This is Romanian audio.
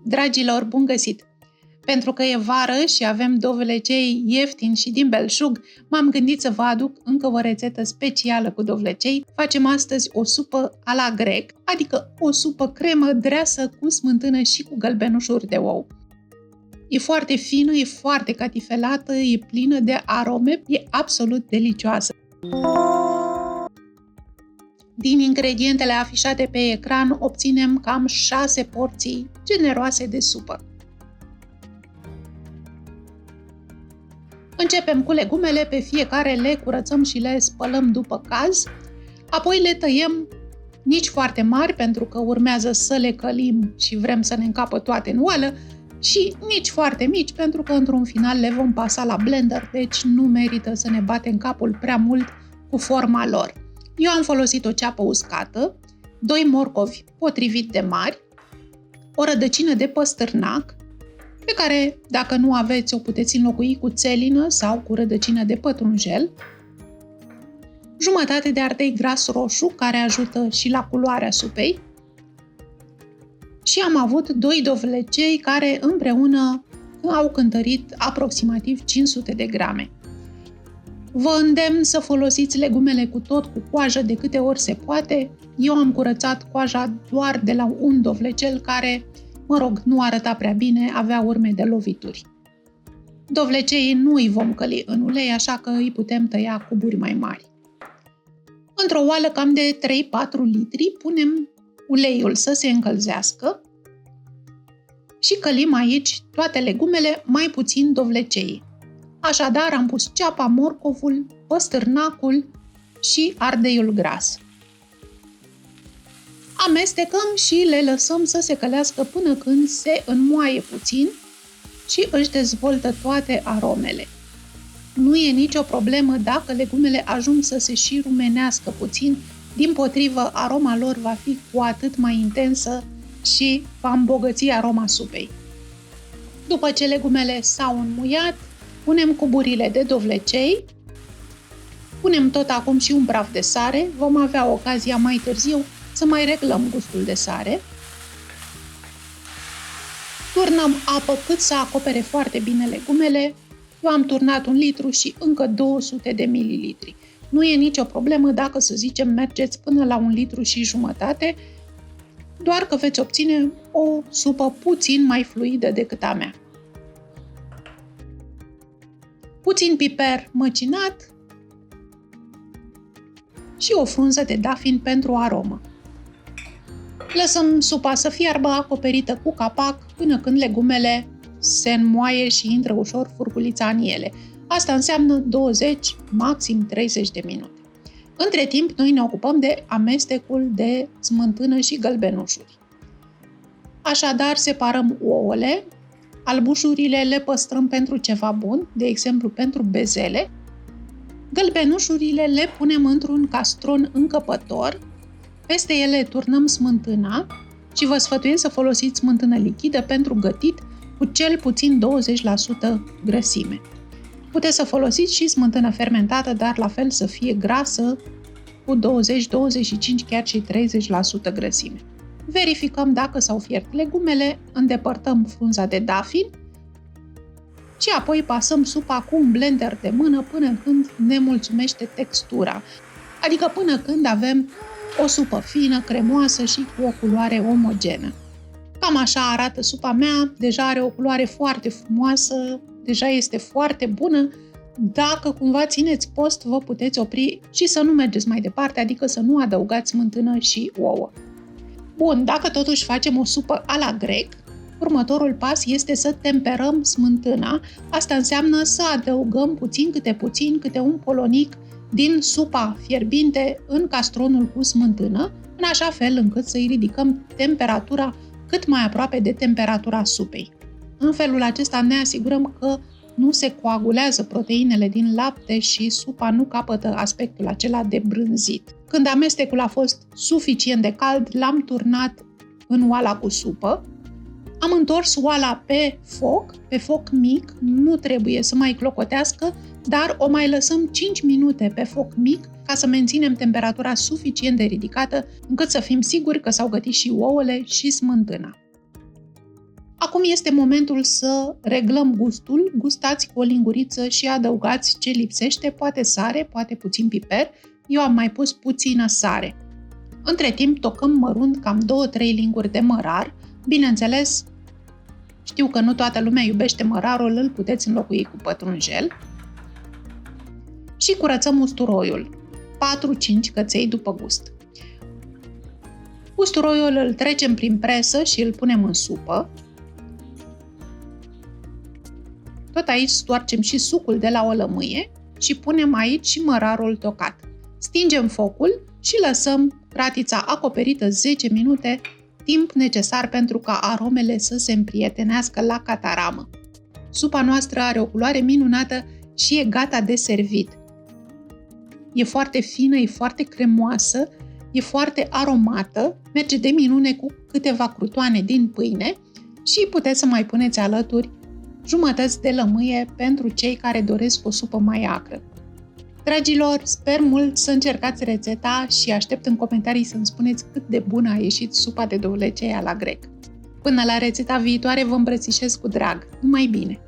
Dragilor, bun găsit! Pentru că e vară și avem dovlecei ieftini și din belșug, m-am gândit să vă aduc încă o rețetă specială cu dovlecei. Facem astăzi o supă a la grec, adică o supă cremă dreasă cu smântână și cu gălbenușuri de ou. E foarte fină, e foarte catifelată, e plină de arome, e absolut delicioasă. Din ingredientele afișate pe ecran obținem cam 6 porții generoase de supă. Începem cu legumele, pe fiecare le curățăm și le spălăm după caz, apoi le tăiem nici foarte mari pentru că urmează să le călim și vrem să ne încapă toate în oală, și nici foarte mici pentru că într-un final le vom pasa la blender, deci nu merită să ne batem capul prea mult cu forma lor. Eu am folosit o ceapă uscată, 2 morcovi potrivit de mari, o rădăcină de păstârnac, pe care, dacă nu aveți, o puteți înlocui cu țelină sau cu rădăcină de pătrunjel, jumătate de ardei gras roșu, care ajută și la culoarea supei, și am avut 2 dovlecei care împreună au cântărit aproximativ 500 de grame. Vă îndemn să folosiți legumele cu tot cu coajă de câte ori se poate. Eu am curățat coaja doar de la un dovlecel care, nu arăta prea bine, avea urme de lovituri. Dovleceii nu îi vom căli în ulei, așa că îi putem tăia cuburi mai mari. Într-o oală cam de 3-4 litri punem uleiul să se încălzească și călim aici toate legumele, mai puțin dovleceii. Așadar, am pus ceapa, morcovul, păstârnacul și ardeiul gras. Amestecăm și le lăsăm să se călească până când se înmoaie puțin și își dezvoltă toate aromele. Nu e nicio problemă dacă legumele ajung să se și rumenească puțin, dimpotrivă, aroma lor va fi cu atât mai intensă și va îmbogăți aroma supei. După ce legumele s-au înmuiat, punem cuburile de dovlecei, punem tot acum și un praf de sare, vom avea ocazia mai târziu să mai reglăm gustul de sare. Turnăm apă cât să acopere foarte bine legumele. Eu am turnat 1 litru și încă 200 de mililitri. Nu e nicio problemă dacă, să zicem, mergeți până la 1 litru și jumătate, doar că veți obține o supă puțin mai fluidă decât a mea. Puțin piper măcinat și o frunză de dafin pentru aromă. Lăsăm supa să fiarbă acoperită cu capac până când legumele se înmoaie și intră ușor furculița în ele. Asta înseamnă 20, maxim 30 de minute. Între timp, noi ne ocupăm de amestecul de smântână și gălbenușuri. Așadar, separăm ouăle, albușurile le păstrăm pentru ceva bun, de exemplu pentru bezele. Gălbenușurile le punem într-un castron încăpător, peste ele turnăm smântâna și vă sfătuiesc să folosiți smântână lichidă pentru gătit cu cel puțin 20% grăsime. Puteți să folosiți și smântână fermentată, dar la fel să fie grasă cu 20, 25, chiar și 30% grăsime. Verificăm dacă s-au fiert legumele, îndepărtăm frunza de dafin și apoi pasăm supa cu un blender de mână până când ne mulțumește textura, adică până când avem o supă fină, cremoasă și cu o culoare omogenă. Cam așa arată supa mea, deja are o culoare foarte frumoasă, deja este foarte bună. Dacă cumva țineți post, vă puteți opri și să nu mergeți mai departe, adică să nu adăugați smântână și ouă. Bun, dacă totuși facem o supă a la grec, următorul pas este să temperăm smântâna. Asta înseamnă să adăugăm puțin, câte un polonic din supa fierbinte în castronul cu smântână, în așa fel încât să-i ridicăm temperatura cât mai aproape de temperatura supei. În felul acesta ne asigurăm că nu se coagulează proteinele din lapte și supa nu capătă aspectul acela de brânzit. Când amestecul a fost suficient de cald, l-am turnat în oala cu supă, am întors oala pe foc mic, nu trebuie să mai clocotească, dar o mai lăsăm 5 minute pe foc mic ca să menținem temperatura suficient de ridicată încât să fim siguri că s-au gătit și ouăle și smântâna. Acum este momentul să reglăm gustul, gustați cu o linguriță și adăugați ce lipsește, poate sare, poate puțin piper. Eu am mai pus puțină sare. Între timp tocăm mărunt cam 2-3 linguri de mărar. Bineînțeles, știu că nu toată lumea iubește mărarul, îl puteți înlocui cu pătrunjel. Și curățăm usturoiul. 4-5 căței după gust. Usturoiul îl trecem prin presă și îl punem în supă. Tot aici stoarcem și sucul de la o lămâie și punem aici și mărarul tocat. Stingem focul și lăsăm ratița acoperită 10 minute, timp necesar pentru ca aromele să se împrietenească la cataramă. Supa noastră are o culoare minunată și e gata de servit. E foarte fină, e foarte cremoasă, e foarte aromată, merge de minune cu câteva crutoane din pâine și puteți să mai puneți alături jumătăți de lămâie pentru cei care doresc o supă mai acră. Dragilor, sper mult să încercați rețeta și aștept în comentarii să-mi spuneți cât de bună a ieșit supa de dovlecei la grec. Până la rețeta viitoare vă îmbrățișez cu drag. Numai bine!